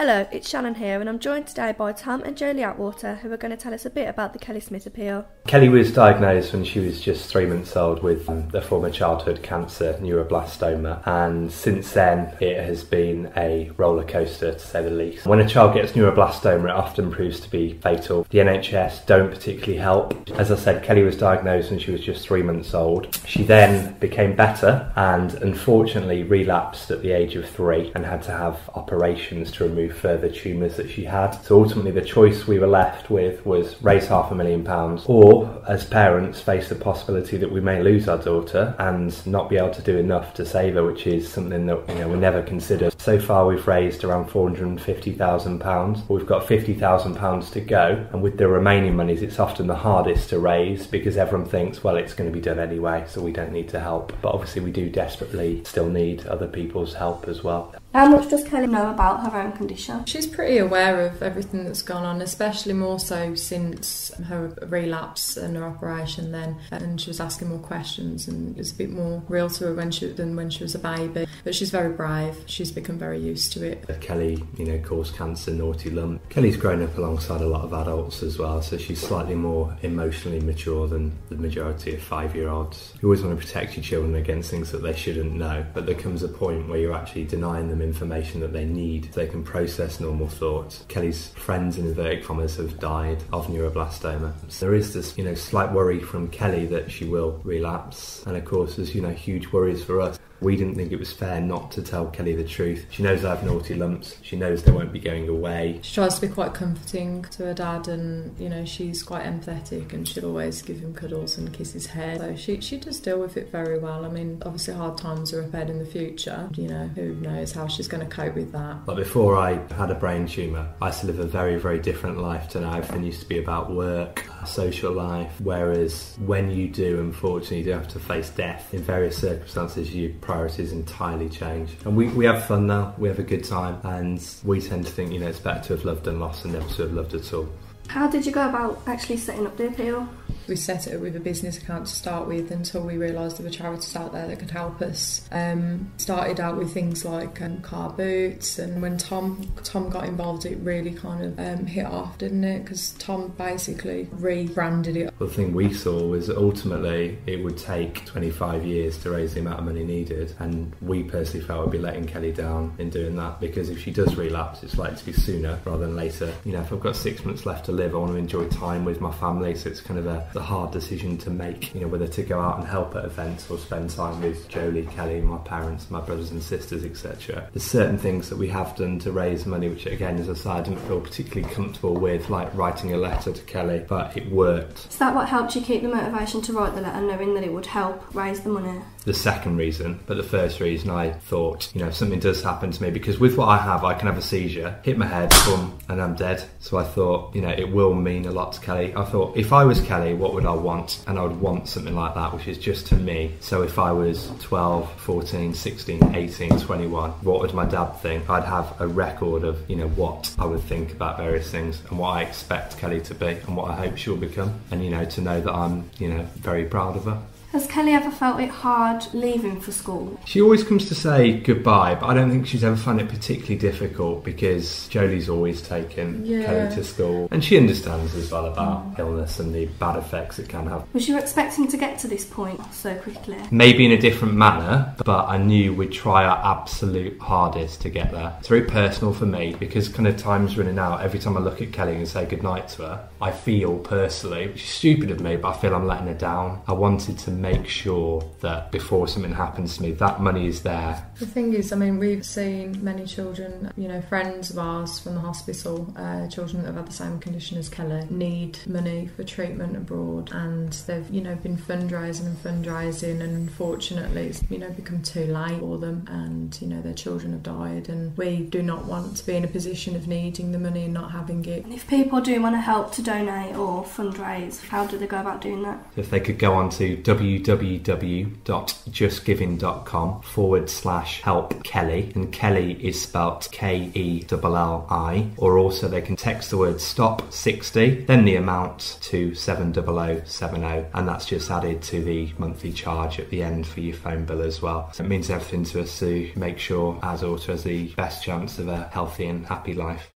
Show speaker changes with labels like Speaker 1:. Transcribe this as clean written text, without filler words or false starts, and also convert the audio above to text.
Speaker 1: Hello, it's Shannon here, and I'm joined today by Tom and Jolie Attwater, who are going to tell us a bit about the Kelli Smith appeal.
Speaker 2: Kelli was diagnosed when she was just 3 months old with a form of childhood cancer, neuroblastoma, and since then it has been a roller coaster to say the least. When a child gets neuroblastoma, it often proves to be fatal. The NHS don't particularly help. As I said, Kelli was diagnosed when she was just 3 months old. She then became better and unfortunately relapsed at the age of 3 and had to have operations to remove further tumours that she had. So ultimately the choice we were left with was raise £500,000 or, as parents, face the possibility that we may lose our daughter and not be able to do enough to save her, which is something that we never considered. So far we've raised around £450,000. We've got £50,000 to go, and with the remaining monies it's often the hardest to raise because everyone thinks, well, it's going to be done anyway, so we don't need to help. But obviously we do desperately still need other people's help as well.
Speaker 1: How much does Kelli know about her own condition?
Speaker 3: She's pretty aware of everything that's gone on, especially more so since her relapse and her operation then, and she was asking more questions and it was a bit more real to her than when she was a baby. But she's very brave, she's become very used to it.
Speaker 2: Kelli, caused cancer, naughty lump. Kelli's grown up alongside a lot of adults as well, so she's slightly more emotionally mature than the majority of 5-year-olds. You always want to protect your children against things that they shouldn't know, but there comes a point where you're actually denying them information that they need so they can process normal thoughts. Kelli's friends, in inverted commas, have died of neuroblastoma. So there is this, slight worry from Kelli that she will relapse, and of course there's, huge worries for us. We didn't think it was fair not to tell Kelli the truth. She knows I have naughty lumps. She knows they won't be going away.
Speaker 3: She tries to be quite comforting to her dad, and she's quite empathetic, and she'll always give him cuddles and kiss his hair. So she does deal with it very well. I mean, obviously hard times are ahead in the future. Who knows how she's going to cope with that.
Speaker 2: But before I had a brain tumour, I used to live a very, very different life to now. Everything used to be about work, social life, whereas when you do, unfortunately, you do have to face death in various circumstances, your priorities entirely change. And we have fun now, we have a good time, and we tend to think, it's better to have loved than lost and never to have loved at all.
Speaker 1: How did you go about actually setting up the appeal?
Speaker 3: We set it up with a business account to start with until we realised there were charities out there that could help us. Started out with things like car boots, and when Tom got involved, it really kind of hit off, didn't it? Because Tom basically rebranded it.
Speaker 2: The thing we saw was that ultimately it would take 25 years to raise the amount of money needed, and we personally felt we'd be letting Kelli down in doing that, because if she does relapse, it's likely to be sooner rather than later. If I've got 6 months left to live, I want to enjoy time with my family, so it's kind of a hard decision to make, whether to go out and help at events or spend time with Jolie, Kelli, my parents, my brothers and sisters, etc. There's certain things that we have done to raise money, which again, as I said, I didn't feel particularly comfortable with, like writing a letter to Kelli, but it worked.
Speaker 1: Is that what helped you keep the motivation to write the letter, knowing that it would help raise the money?
Speaker 2: The second reason, but the first reason, I thought, if something does happen to me, because with what I have I can have a seizure, hit my head, boom, and I'm dead. So I thought, it will mean a lot to Kelli. I thought, if I was Kelli, what would I want? And I would want something like that, which is just to me. So if I was 12, 14, 16, 18, 21, what would my dad think? I'd have a record of, what I would think about various things and what I expect Kelli to be and what I hope she'll become. And, to know that I'm, very proud of her.
Speaker 1: Has Kelli ever felt it hard leaving for school?
Speaker 2: She always comes to say goodbye, but I don't think she's ever found it particularly difficult because Jolie's always taken Kelli to school, and she understands as well about illness and the bad effects it can have.
Speaker 1: Was you expecting to get to this point so quickly?
Speaker 2: Maybe in a different manner, but I knew we'd try our absolute hardest to get there. It's very personal for me because kind of time's running out. Every time I look at Kelli and say goodnight to her, I feel personally, which is stupid of me, but I feel I'm letting her down. I wanted to make sure that before something happens to me, that money is there.
Speaker 3: The thing is, we've seen many children, friends of ours from the hospital, children that have had the same condition as Kelli, need money for treatment abroad, and they've, been fundraising, and unfortunately it's, become too late for them, and, their children have died, and we do not want to be in a position of needing the money and not having it.
Speaker 1: And if people do want to help to donate or fundraise, how do they go about doing that?
Speaker 2: If they could go on to www.justgiving.com/help Kelly, and Kelly is spelt Kelli, or also they can text the word STOP 60, then the amount to 70070, and that's just added to the monthly charge at the end for your phone bill as well. So it means everything to us to make sure our daughter has the best chance of a healthy and happy life.